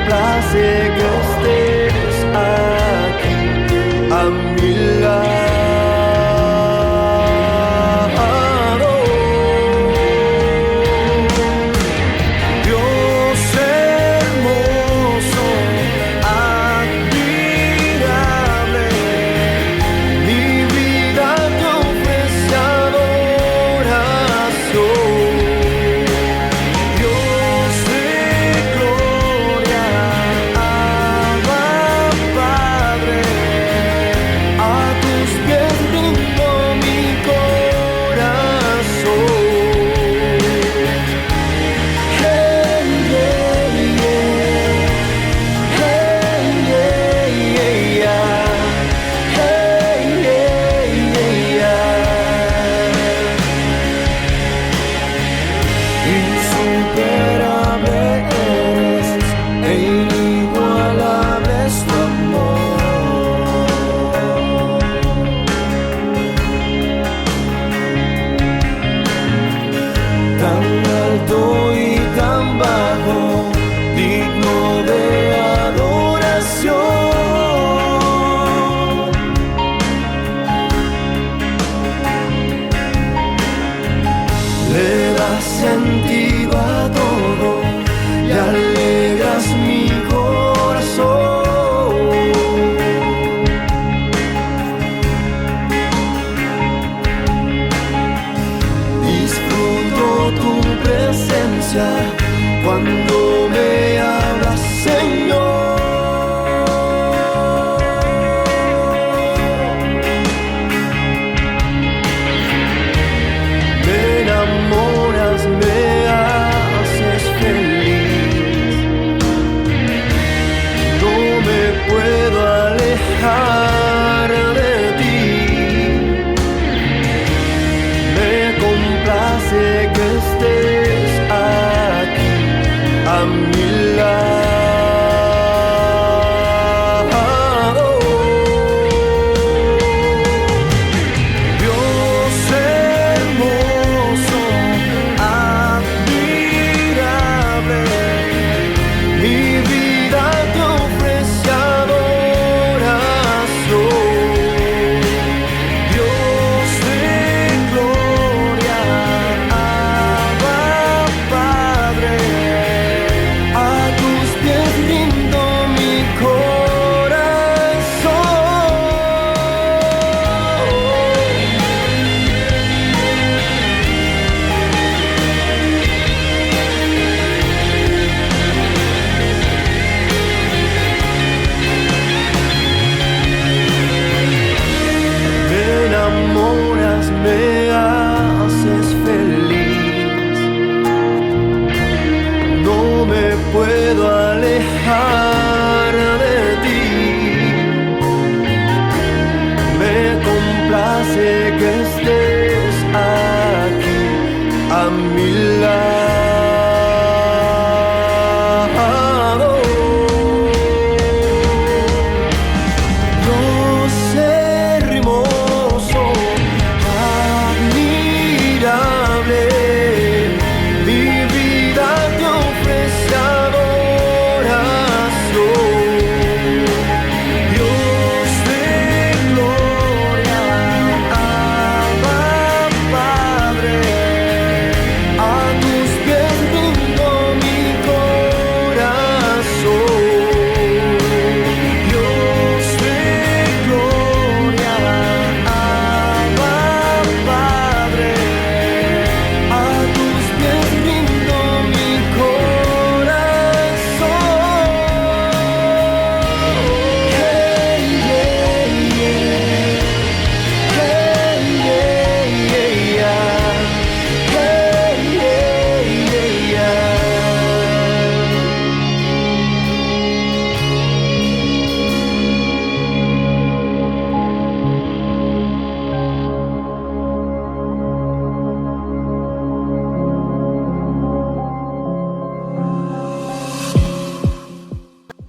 complace que estés aquí a mi lado. Dios hermoso, admirable, mi vida te ofrece adoración. Dios de gloria, Abba Padre, a tus pies rindo mi corazón. Hey, yeah, yeah. Hey, yeah, yeah. Hey, yeah, yeah. Insuperable eres e inigualable es tu amor. Tan alto y tan bajo, digno de adoración. Le das sentido a todo y alegras mi corazón. Disfruto tu presencia cuando me hablas, Señor. Me enamoras, me haces feliz. No me puedo alejar de ti. Me complace que estés aquí a mi lado. Dios hermoso, admirable, mi vida te ofrece adoración. Dios de gloria, Abba Padre, a tus pies rindo mi Me enamoras, me haces feliz. No me puedo alejar de ti. Me complace que estés aquí a mi lado. Dios hermoso, admirable, mi vida te ofrece adoración. Dios de gloria, Abba Padre, a tus pies rindo mi corazón. Dios de gloria, Abba Padre, a tus pies rindo mi corazón. Hey, yeah, yeah. Hey, yeah, yeah. Hey, yeah, yeah.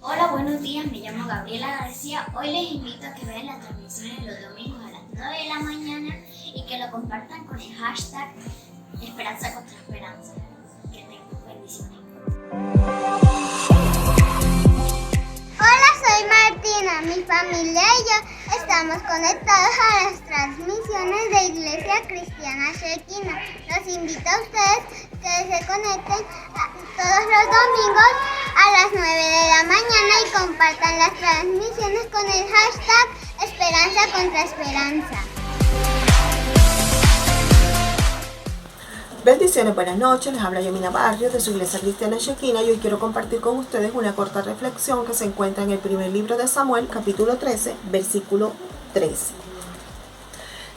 Hola, buenos días, me llamo Gabriela García. Hoy les invito a que vean las transmisiones los domingos a las 9 de la mañana y que lo compartan con el hashtag Esperanza contra Esperanza. Que tengan bendiciones. Argentina. Mi familia y yo estamos conectados a las transmisiones de Iglesia Cristiana Shekinah. Los invito a ustedes que se conecten todos los domingos a las 9 de la mañana y compartan las transmisiones con el hashtag Esperanza contra Esperanza. Bendiciones, buenas noches, les habla Yamina Barrios de su Iglesia Cristiana Shekinah y hoy quiero compartir con ustedes una corta reflexión que se encuentra en el primer libro de Samuel, capítulo 13, versículo 13.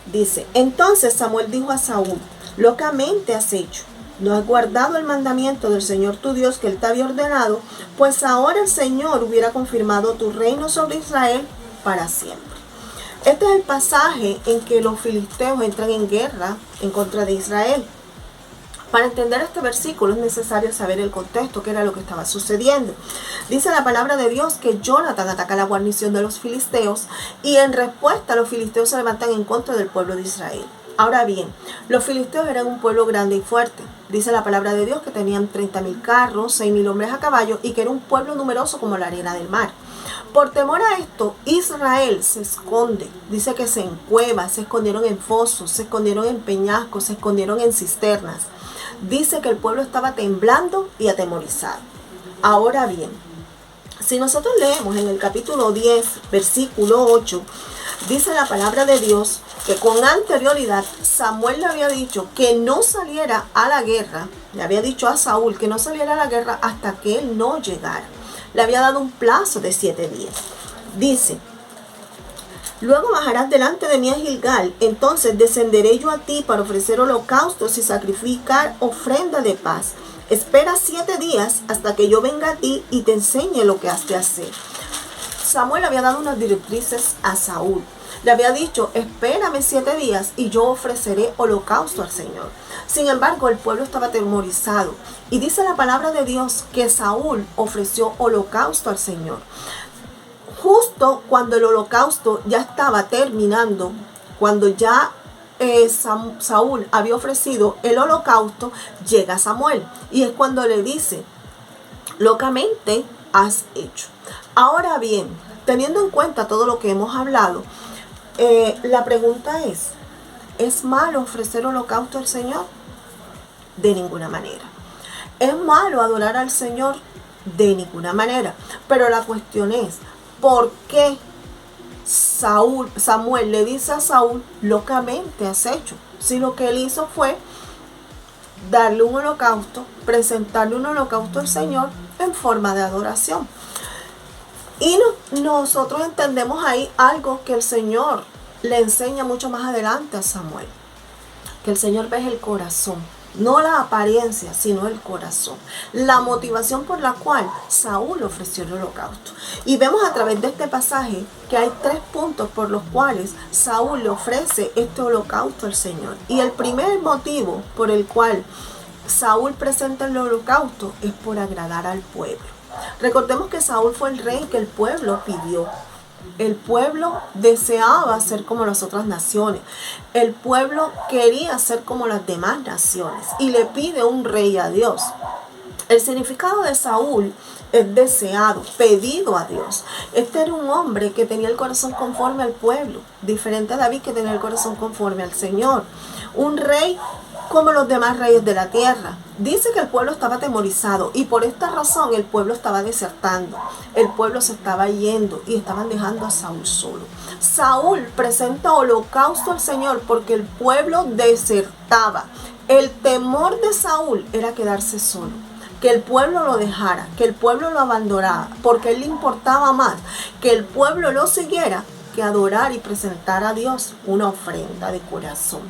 Dice: entonces Samuel dijo a Saúl: locamente has hecho, no has guardado el mandamiento del Señor tu Dios que Él te había ordenado, pues ahora el Señor hubiera confirmado tu reino sobre Israel para siempre. Este es el pasaje en que los filisteos entran en guerra en contra de Israel. Para entender este versículo es necesario saber el contexto, qué era lo que estaba sucediendo. Dice la palabra de Dios que Jonatán ataca la guarnición de los filisteos y en respuesta los filisteos se levantan en contra del pueblo de Israel. Ahora bien, los filisteos eran un pueblo grande y fuerte. Dice la palabra de Dios que tenían 30,000 carros, 6,000 hombres a caballo y que era un pueblo numeroso como la arena del mar. Por temor a esto, Israel se esconde. Dice que se encueva, se escondieron en fosos, se escondieron en peñascos, se escondieron en cisternas. Dice que el pueblo estaba temblando y atemorizado. Ahora bien, si nosotros leemos en el capítulo 10, versículo 8, dice la palabra de Dios que con anterioridad Samuel le había dicho que no saliera a la guerra. Le había dicho a Saúl que no saliera a la guerra hasta que él no llegara. Le había dado un plazo de 7 días. Dice: luego bajarás delante de mí a Gilgal, entonces descenderé yo a ti para ofrecer holocaustos y sacrificar ofrenda de paz. Espera 7 días hasta que yo venga a ti y te enseñe lo que has de hacer. Samuel había dado unas directrices a Saúl. Le había dicho: espérame 7 días y yo ofreceré holocausto al Señor. Sin embargo, el pueblo estaba atemorizado. Y dice la palabra de Dios que Saúl ofreció holocausto al Señor. Justo cuando el holocausto ya estaba terminando, cuando ya Saúl había ofrecido el holocausto, llega Samuel. Y es cuando le dice: locamente has hecho. Ahora bien, teniendo en cuenta todo lo que hemos hablado, la pregunta ¿es malo ofrecer holocausto al Señor? De ninguna manera. ¿Es malo adorar al Señor? De ninguna manera. Pero la cuestión es: ¿por qué Samuel le dice a Saúl: locamente has hecho? Si lo que él hizo fue darle un holocausto, presentarle un holocausto al Señor en forma de adoración. Y nosotros entendemos ahí algo que el Señor le enseña mucho más adelante a Samuel. Que el Señor ve el corazón. No la apariencia, sino el corazón. La motivación por la cual Saúl ofreció el holocausto. Y vemos a través de este pasaje que hay 3 puntos por los cuales Saúl le ofrece este holocausto al Señor. Y el primer motivo por el cual Saúl presenta el holocausto es por agradar al pueblo. Recordemos que Saúl fue el rey que el pueblo pidió. El pueblo deseaba ser como las otras naciones. El pueblo quería ser como las demás naciones y le pide un rey a Dios. El significado de Saúl es deseado, pedido a Dios. Este era un hombre que tenía el corazón conforme al pueblo, diferente a David que tenía el corazón conforme al Señor. Un rey como los demás reyes de la tierra. Dice que el pueblo estaba atemorizado y por esta razón el pueblo estaba desertando. El pueblo se estaba yendo y estaban dejando a Saúl solo. Saúl presenta holocausto al Señor porque el pueblo desertaba. El temor de Saúl era quedarse solo, que el pueblo lo dejara, que el pueblo lo abandonara, porque a él le importaba más que el pueblo lo siguiera que adorar y presentar a Dios una ofrenda de corazón.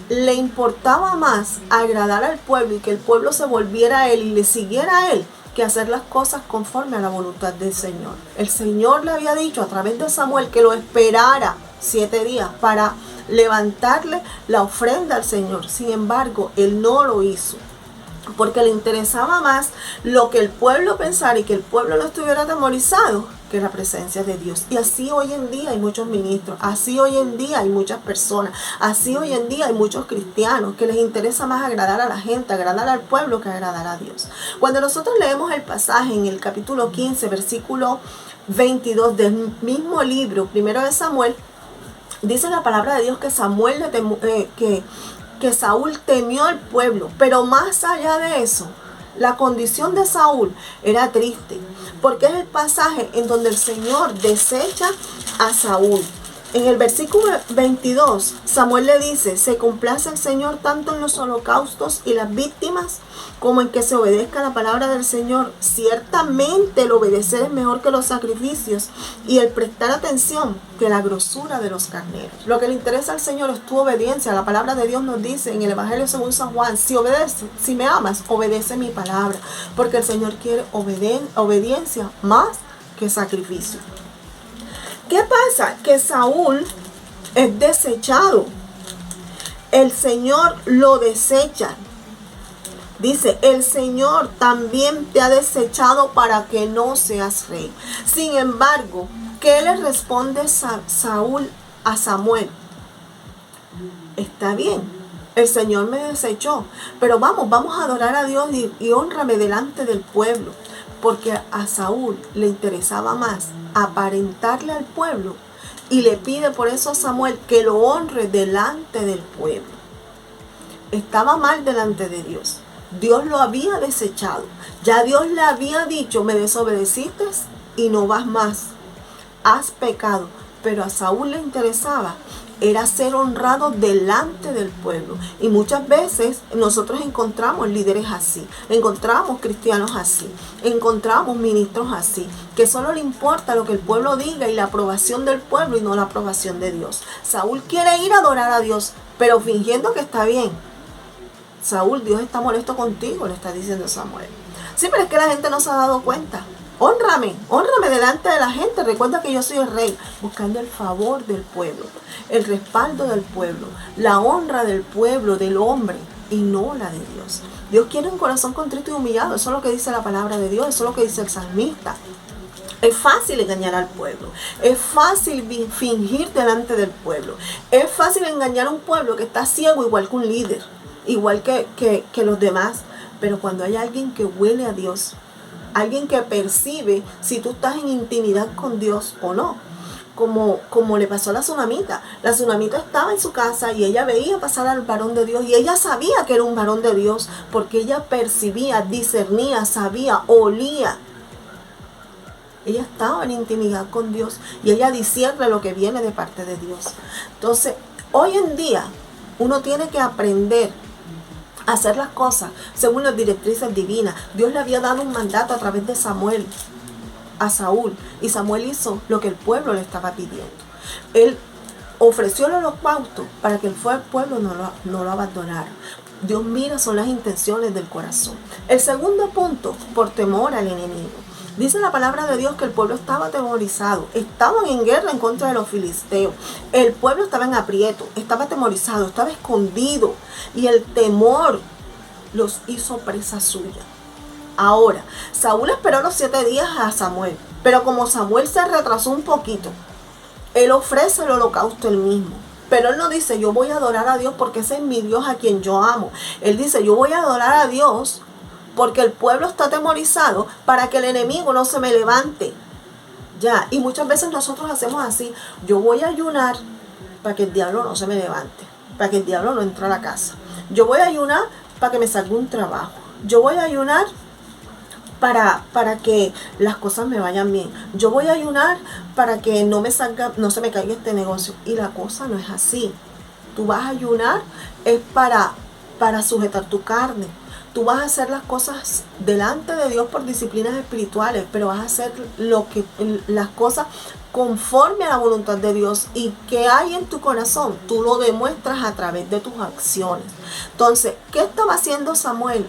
Le importaba más agradar al pueblo y que el pueblo se volviera a él y le siguiera a él que hacer las cosas conforme a la voluntad del Señor. El Señor le había dicho a través de Samuel que lo esperara 7 días para levantarle la ofrenda al Señor. Sin embargo, él no lo hizo porque le interesaba más lo que el pueblo pensara y que el pueblo no estuviera atemorizado que la presencia de Dios. Y así hoy en día hay muchos ministros, así hoy en día hay muchas personas, así hoy en día hay muchos cristianos que les interesa más agradar a la gente, agradar al pueblo que agradar a Dios. Cuando nosotros leemos el pasaje en el capítulo 15, versículo 22 del mismo libro, primero de Samuel, dice la palabra de Dios que que Saúl temió al pueblo, pero más allá de eso, la condición de Saúl era triste, porque es el pasaje en donde el Señor desecha a Saúl. En el versículo 22, Samuel le dice: se complace el Señor tanto en los holocaustos y las víctimas, como en que se obedezca la palabra del Señor. Ciertamente el obedecer es mejor que los sacrificios, y el prestar atención que la grosura de los carneros. Lo que le interesa al Señor es tu obediencia. La palabra de Dios nos dice en el Evangelio según San Juan: si me amas, obedece mi palabra, porque el Señor quiere obediencia más que sacrificio. ¿Qué pasa? Que Saúl es desechado. El Señor lo desecha. Dice: el Señor también te ha desechado para que no seas rey. Sin embargo, ¿qué le responde Saúl a Samuel? Está bien, el Señor me desechó, pero vamos a adorar a Dios y hónrame delante del pueblo. Porque a Saúl le interesaba más aparentarle al pueblo, y le pide por eso a Samuel que lo honre delante del pueblo. Estaba mal delante de Dios. Dios lo había desechado. Ya Dios le había dicho: me desobedeciste y no vas más. Has pecado. Pero a Saúl le interesaba era ser honrado delante del pueblo. Y muchas veces nosotros encontramos líderes así, encontramos cristianos así, encontramos ministros así, que solo le importa lo que el pueblo diga y la aprobación del pueblo y no la aprobación de Dios. Saúl quiere ir a adorar a Dios, pero fingiendo que está bien. Saúl, Dios está molesto contigo, le está diciendo Samuel. Sí, pero es que la gente no se ha dado cuenta. Hónrame delante de la gente. Recuerda que yo soy el rey. Buscando el favor del pueblo, el respaldo del pueblo, la honra del pueblo, del hombre, y no la de Dios. Dios quiere un corazón contrito y humillado. Eso es lo que dice la palabra de Dios. Eso es lo que dice el salmista. Es fácil engañar al pueblo. Es fácil fingir delante del pueblo. Es fácil engañar a un pueblo que está ciego igual que un líder, igual que los demás. Pero cuando hay alguien que huele a Dios, alguien que percibe si tú estás en intimidad con Dios o no. Como le pasó a la tsunamita. La tsunamita estaba en su casa y ella veía pasar al varón de Dios. Y ella sabía que era un varón de Dios, porque ella percibía, discernía, sabía, olía. Ella estaba en intimidad con Dios y ella discierne lo que viene de parte de Dios. Entonces, hoy en día, uno tiene que aprender hacer las cosas según las directrices divinas. Dios le había dado un mandato a través de Samuel a Saúl, y Samuel hizo lo que el pueblo le estaba pidiendo. Él ofreció el holocausto para que el pueblo no lo abandonara. Dios mira son las intenciones del corazón. El segundo punto: por temor al enemigo. Dice la palabra de Dios que el pueblo estaba atemorizado, estaban en guerra en contra de los filisteos. El pueblo estaba en aprieto, estaba atemorizado, estaba escondido, y el temor los hizo presa suya. Ahora, Saúl esperó los 7 días a Samuel, pero como Samuel se retrasó un poquito, él ofrece el holocausto él mismo. Pero él no dice: yo voy a adorar a Dios porque ese es mi Dios a quien yo amo. Él dice: yo voy a adorar a Dios porque el pueblo está atemorizado, para que el enemigo no se me levante. Ya, y muchas veces nosotros hacemos así: yo voy a ayunar para que el diablo no se me levante, para que el diablo no entre a la casa. Yo voy a ayunar para que me salga un trabajo. Yo voy a ayunar para que las cosas me vayan bien. Yo voy a ayunar para que no se me caiga este negocio. Y la cosa no es así. Tú vas a ayunar es para sujetar tu carne. Tú vas a hacer las cosas delante de Dios por disciplinas espirituales, pero vas a hacer las cosas conforme a la voluntad de Dios. Y que hay en tu corazón, tú lo demuestras a través de tus acciones. Entonces, ¿qué estaba haciendo Saúl?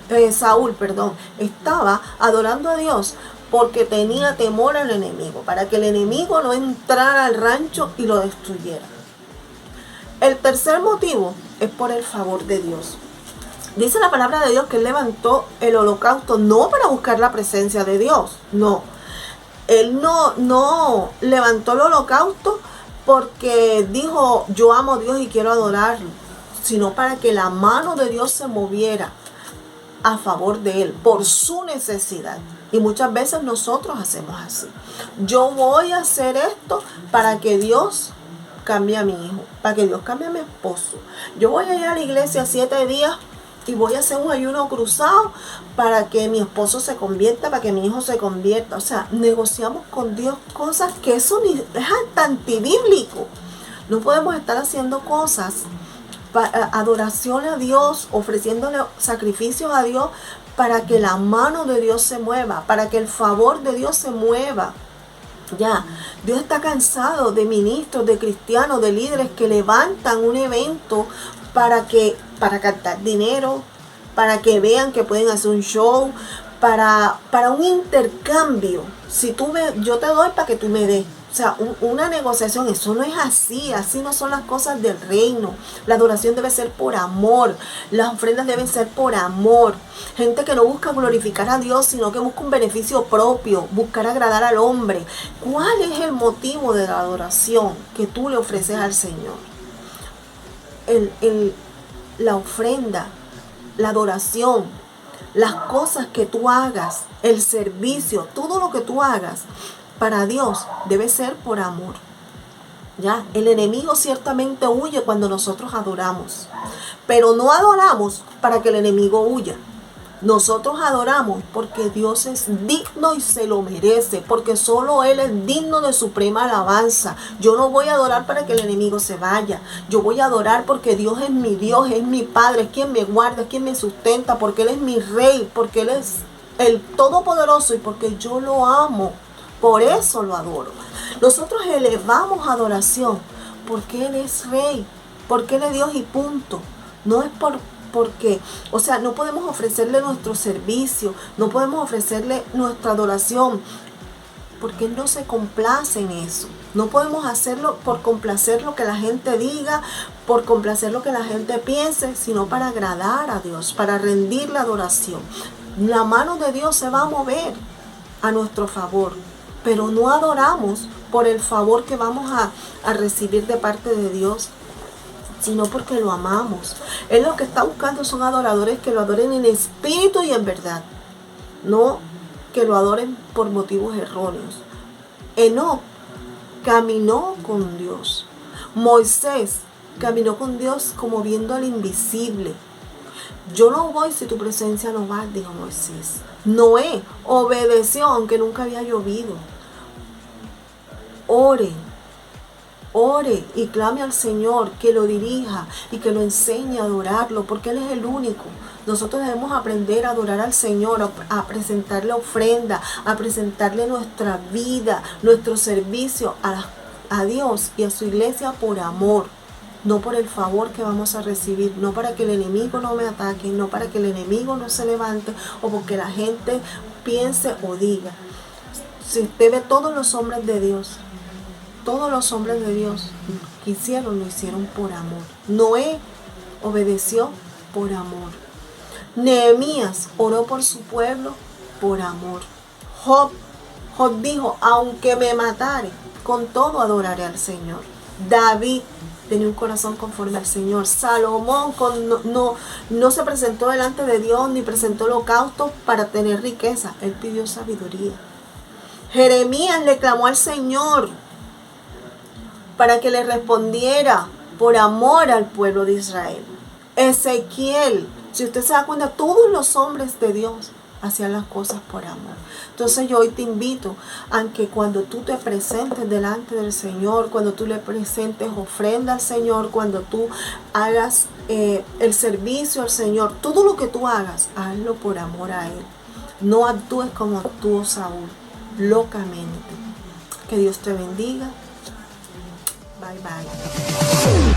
Estaba adorando a Dios porque tenía temor al enemigo, para que el enemigo no entrara al rancho y lo destruyera. El tercer motivo es por el favor de Dios. Dice la palabra de Dios que él levantó el holocausto no para buscar la presencia de Dios, no. Él no levantó el holocausto porque dijo, yo amo a Dios y quiero adorarlo, sino para que la mano de Dios se moviera a favor de él, por su necesidad. Y muchas veces nosotros hacemos así. Yo voy a hacer esto para que Dios cambie a mi hijo, para que Dios cambie a mi esposo. Yo voy a ir a la iglesia 7 días y voy a hacer un ayuno cruzado para que mi esposo se convierta, para que mi hijo se convierta. O sea, negociamos con Dios cosas que eso es hasta antibíblico. No podemos estar haciendo cosas, adoración a Dios, ofreciéndole sacrificios a Dios para que la mano de Dios se mueva, para que el favor de Dios se mueva. Ya, Dios está cansado de ministros, de cristianos, de líderes que levantan un evento para captar dinero, para que vean que pueden hacer un show, para un intercambio. Si tú ves, yo te doy para que tú me des. O sea, una negociación, eso no es así no son las cosas del reino. La adoración debe ser por amor, las ofrendas deben ser por amor. Gente que no busca glorificar a Dios, sino que busca un beneficio propio, buscar agradar al hombre. ¿Cuál es el motivo de la adoración que tú le ofreces al Señor? La ofrenda, la adoración, las cosas que tú hagas, el servicio, todo lo que tú hagas para Dios debe ser por amor. Ya, el enemigo ciertamente huye cuando nosotros adoramos, pero no adoramos para que el enemigo huya. Nosotros adoramos porque Dios es digno y se lo merece, porque solo Él es digno de suprema alabanza. Yo no voy a adorar para que el enemigo se vaya. Yo voy a adorar porque Dios es mi Dios, es mi Padre, es quien me guarda, es quien me sustenta, porque Él es mi Rey, porque Él es el Todopoderoso y porque yo lo amo. Por eso lo adoro. Nosotros elevamos adoración porque Él es Rey, porque Él es Dios y punto. No es porque, o sea, no podemos ofrecerle nuestro servicio, no podemos ofrecerle nuestra adoración, porque Él no se complace en eso. No podemos hacerlo por complacer lo que la gente diga, por complacer lo que la gente piense, sino para agradar a Dios, para rendir la adoración. La mano de Dios se va a mover a nuestro favor, pero no adoramos por el favor que vamos a recibir de parte de Dios, sino porque lo amamos. Él lo que está buscando son adoradores que lo adoren en espíritu y en verdad, no que lo adoren por motivos erróneos. Enoc caminó con Dios. Moisés caminó con Dios como viendo al invisible. Yo no voy si tu presencia no va, dijo Moisés. Noé obedeció aunque nunca había llovido. Ore y clame al Señor que lo dirija y que lo enseñe a adorarlo, porque Él es el único. Nosotros debemos aprender a adorar al Señor, a presentarle ofrenda, a presentarle nuestra vida, nuestro servicio a Dios y a su iglesia por amor, no por el favor que vamos a recibir, no para que el enemigo no me ataque, no para que el enemigo no se levante o porque la gente piense o diga. Si usted ve todos los hombres de Dios que lo hicieron por amor. Noé obedeció por amor. Nehemías oró por su pueblo por amor. Job dijo, aunque me matare, con todo adoraré al Señor. David tenía un corazón conforme al Señor. Salomón no se presentó delante de Dios ni presentó holocausto para tener riqueza. Él pidió sabiduría. Jeremías le clamó al Señor para que le respondiera por amor al pueblo de Israel. Ezequiel, si usted se da cuenta, todos los hombres de Dios hacían las cosas por amor. Entonces yo hoy te invito a que cuando tú te presentes delante del Señor, cuando tú le presentes ofrenda al Señor, cuando tú hagas el servicio al Señor, todo lo que tú hagas, hazlo por amor a Él. No actúes como actuó Saúl, locamente. Que Dios te bendiga. Bye bye.